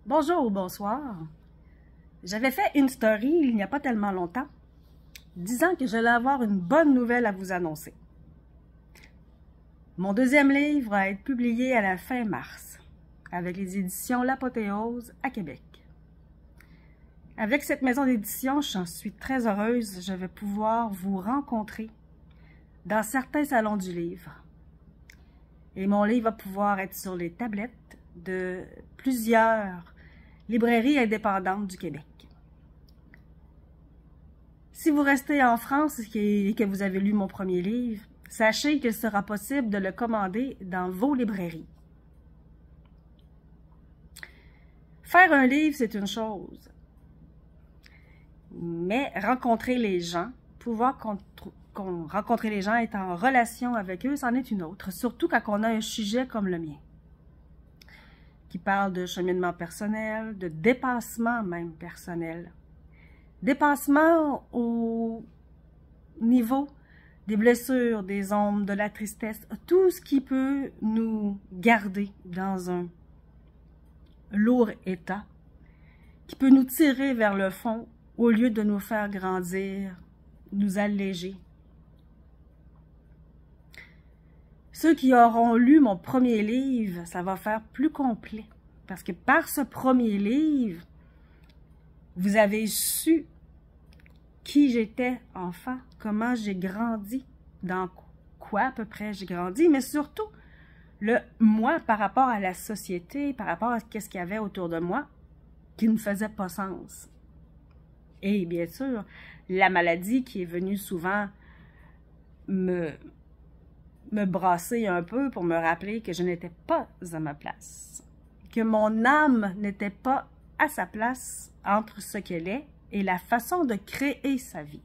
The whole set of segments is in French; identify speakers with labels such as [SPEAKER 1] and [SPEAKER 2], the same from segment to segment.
[SPEAKER 1] Bonjour ou bonsoir. J'avais fait une story il n'y a pas tellement longtemps, disant que j'allais avoir une bonne nouvelle à vous annoncer. Mon deuxième livre va être publié à la fin mars, avec les éditions L'Apothéose à Québec. Avec cette maison d'édition, j'en suis très heureuse, je vais pouvoir vous rencontrer dans certains salons du livre. Et mon livre va pouvoir être sur les tablettes de plusieurs librairies indépendantes du Québec. Si vous restez en France et que vous avez lu mon premier livre, sachez qu'il sera possible de le commander dans vos librairies. Faire un livre, c'est une chose, mais rencontrer les gens, pouvoir rencontrer les gens, être en relation avec eux, c'en est une autre, surtout quand on a un sujet comme le mien, qui parle de cheminement personnel, de dépassement même personnel. Dépassement au niveau des blessures, des ombres, de la tristesse, tout ce qui peut nous garder dans un lourd état, qui peut nous tirer vers le fond au lieu de nous faire grandir, nous alléger. Ceux qui auront lu mon premier livre, ça va faire plus complet. Parce que par ce premier livre, vous avez su qui j'étais enfant, comment j'ai grandi, dans quoi à peu près j'ai grandi, mais surtout le moi par rapport à la société, par rapport à ce qu'il y avait autour de moi, qui ne faisait pas sens. Et bien sûr, la maladie qui est venue souvent me brasser un peu pour me rappeler que je n'étais pas à ma place, que mon âme n'était pas à sa place entre ce qu'elle est et la façon de créer sa vie.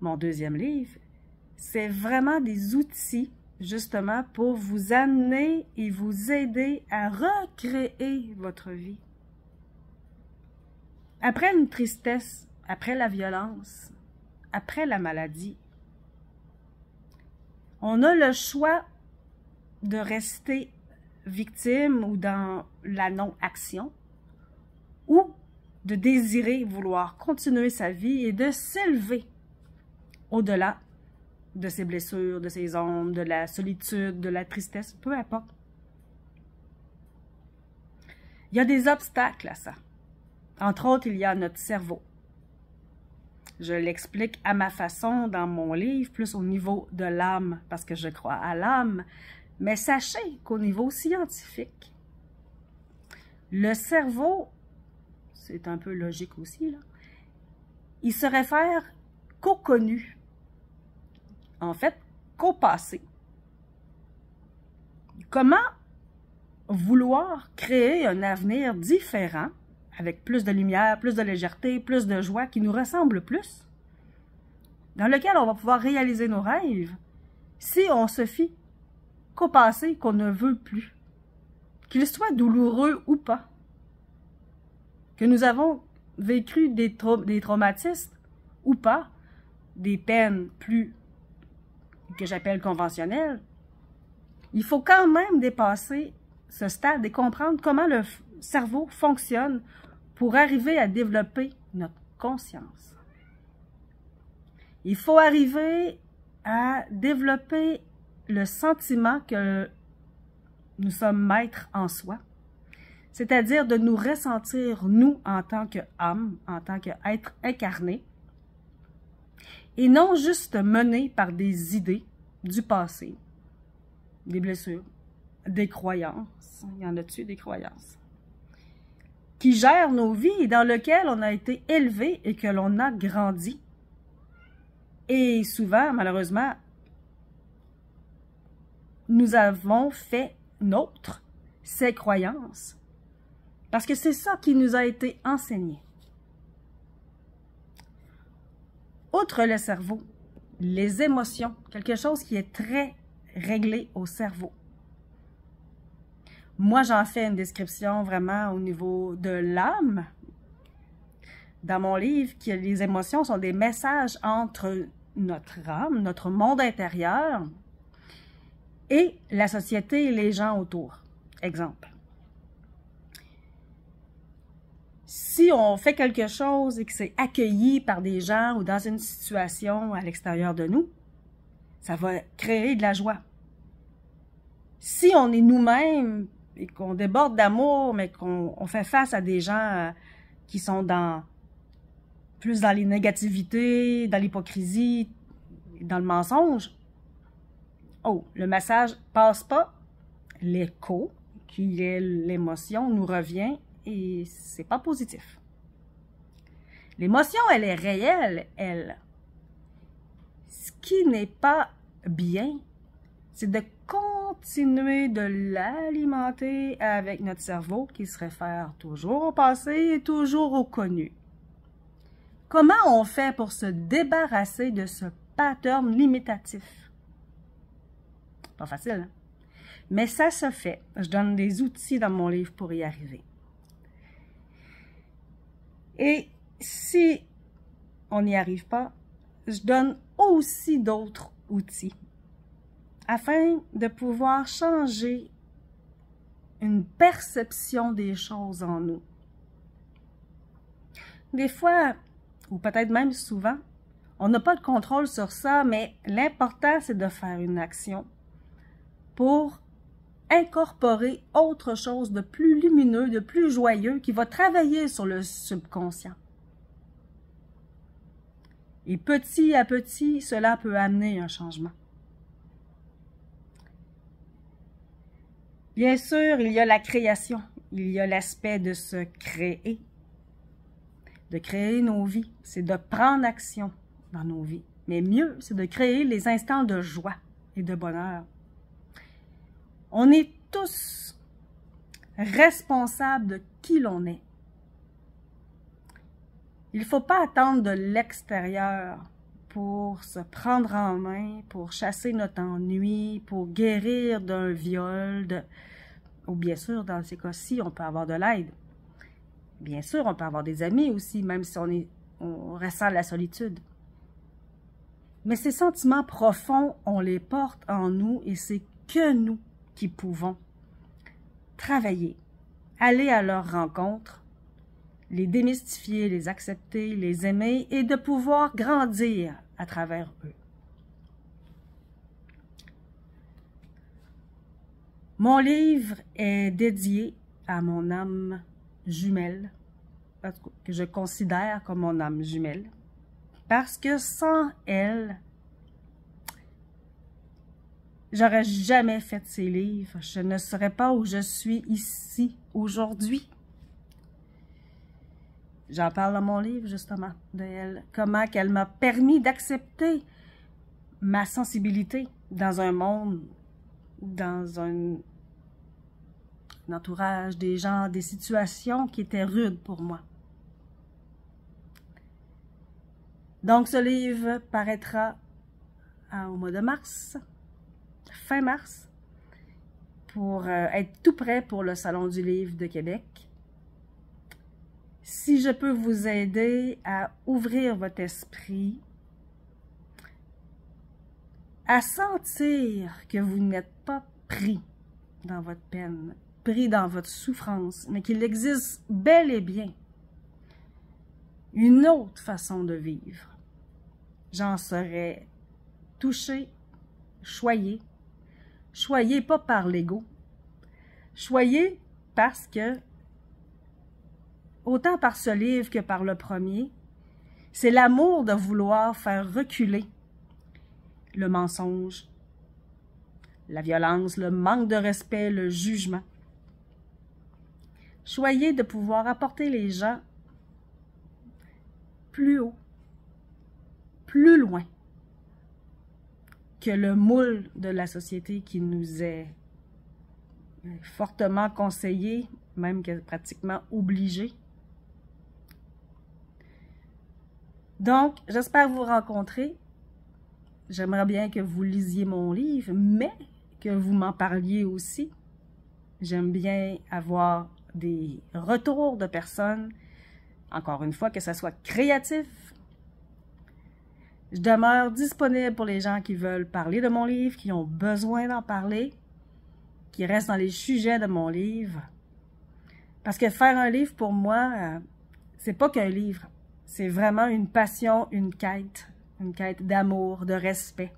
[SPEAKER 1] Mon deuxième livre, c'est vraiment des outils justement pour vous amener et vous aider à recréer votre vie. Après une tristesse, après la violence, après la maladie, on a le choix de rester victime ou dans la non-action, ou de désirer vouloir continuer sa vie et de s'élever au-delà de ses blessures, de ses ombres, de la solitude, de la tristesse, peu importe. Il y a des obstacles à ça. Entre autres, il y a notre cerveau. Je l'explique à ma façon dans mon livre, plus au niveau de l'âme, parce que je crois à l'âme. Mais sachez qu'au niveau scientifique, le cerveau, c'est un peu logique aussi, là, il se réfère qu'au connu. En fait, qu'au passé. Comment vouloir créer un avenir différent, avec plus de lumière, plus de légèreté, plus de joie, qui nous ressemble plus, dans lequel on va pouvoir réaliser nos rêves, si on se fie qu'au passé qu'on ne veut plus, qu'il soit douloureux ou pas, que nous avons vécu des traumatismes ou pas, des peines plus, que j'appelle conventionnelles, il faut quand même dépasser ce stade et comprendre comment le cerveau fonctionne pour arriver à développer notre conscience. Il faut arriver à développer le sentiment que nous sommes maîtres en soi, c'est-à-dire de nous ressentir, nous, en tant qu'âme, en tant qu'être incarné, et non juste menés par des idées du passé, des blessures, des croyances, il y en a-tu des croyances, qui gèrent nos vies et dans lesquelles on a été élevé et que l'on a grandi. Et souvent, malheureusement, nous avons fait nôtres ces croyances parce que c'est ça qui nous a été enseigné. Outre le cerveau, les émotions, quelque chose qui est très réglé au cerveau. Moi, j'en fais une description vraiment au niveau de l'âme. Dans mon livre, que les émotions sont des messages entre notre âme, notre monde intérieur, et la société et les gens autour. Exemple. Si on fait quelque chose et que c'est accueilli par des gens ou dans une situation à l'extérieur de nous, ça va créer de la joie. Si on est nous-mêmes et qu'on déborde d'amour, mais qu'on fait face à des gens qui sont plus dans les négativités, dans l'hypocrisie, dans le mensonge, oh, le message passe pas, l'écho, qui est l'émotion, nous revient et c'est pas positif. L'émotion, elle est réelle, elle. Ce qui n'est pas bien, c'est de continuer de l'alimenter avec notre cerveau qui se réfère toujours au passé et toujours au connu. Comment on fait pour se débarrasser de ce pattern limitatif? Pas facile, hein? Mais ça se fait. Je donne des outils dans mon livre pour y arriver. Et si on n'y arrive pas, je donne aussi d'autres outils afin de pouvoir changer une perception des choses en nous. Des fois, ou peut-être même souvent, on n'a pas de contrôle sur ça, mais l'important, c'est de faire une action pour incorporer autre chose de plus lumineux, de plus joyeux, qui va travailler sur le subconscient. Et petit à petit, cela peut amener un changement. Bien sûr, il y a la création, il y a l'aspect de se créer, de créer nos vies, c'est de prendre action dans nos vies. Mais mieux, c'est de créer les instants de joie et de bonheur. On est tous responsables de qui l'on est. Il ne faut pas attendre de l'extérieur pour se prendre en main, pour chasser notre ennui, pour guérir d'un viol, ou bien sûr, dans ces cas-ci, on peut avoir de l'aide. Bien sûr, on peut avoir des amis aussi, même si on ressent la solitude. Mais ces sentiments profonds, on les porte en nous et c'est que nous qui pouvons travailler, aller à leur rencontre, les démystifier, les accepter, les aimer et de pouvoir grandir à travers eux. Mon livre est dédié à mon âme jumelle, que je considère comme mon âme jumelle, parce que sans elle, j'aurais jamais fait ces livres. Je ne serais pas où je suis ici aujourd'hui. J'en parle dans mon livre, justement, d'elle. Comment qu'elle m'a permis d'accepter ma sensibilité dans un monde, dans un entourage, des gens, des situations qui étaient rudes pour moi. Donc, ce livre paraîtra au mois de mars, fin mars, pour être tout prêt pour le Salon du Livre de Québec. Si je peux vous aider à ouvrir votre esprit, à sentir que vous n'êtes pas pris dans votre peine, pris dans votre souffrance, mais qu'il existe bel et bien une autre façon de vivre, j'en serais touchée, choyée. Choyée pas par l'ego, choyée parce que, autant par ce livre que par le premier, c'est l'amour de vouloir faire reculer le mensonge, la violence, le manque de respect, le jugement. Choyée de pouvoir apporter les gens plus haut, plus loin que le moule de la société qui nous est fortement conseillé, même que pratiquement obligé. Donc, j'espère vous rencontrer. J'aimerais bien que vous lisiez mon livre, mais que vous m'en parliez aussi. J'aime bien avoir des retours de personnes, encore une fois, que ça soit créatif. Je demeure disponible pour les gens qui veulent parler de mon livre, qui ont besoin d'en parler, qui reste dans les sujets de mon livre. Parce que faire un livre, pour moi, c'est pas qu'un livre. C'est vraiment une passion, une quête d'amour, de respect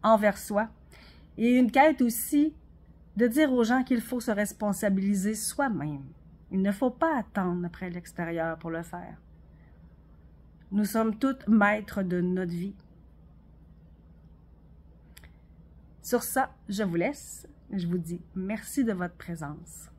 [SPEAKER 1] envers soi. Et une quête aussi de dire aux gens qu'il faut se responsabiliser soi-même. Il ne faut pas attendre après l'extérieur pour le faire. Nous sommes toutes maîtres de notre vie. Sur ça, je vous laisse. Je vous dis merci de votre présence.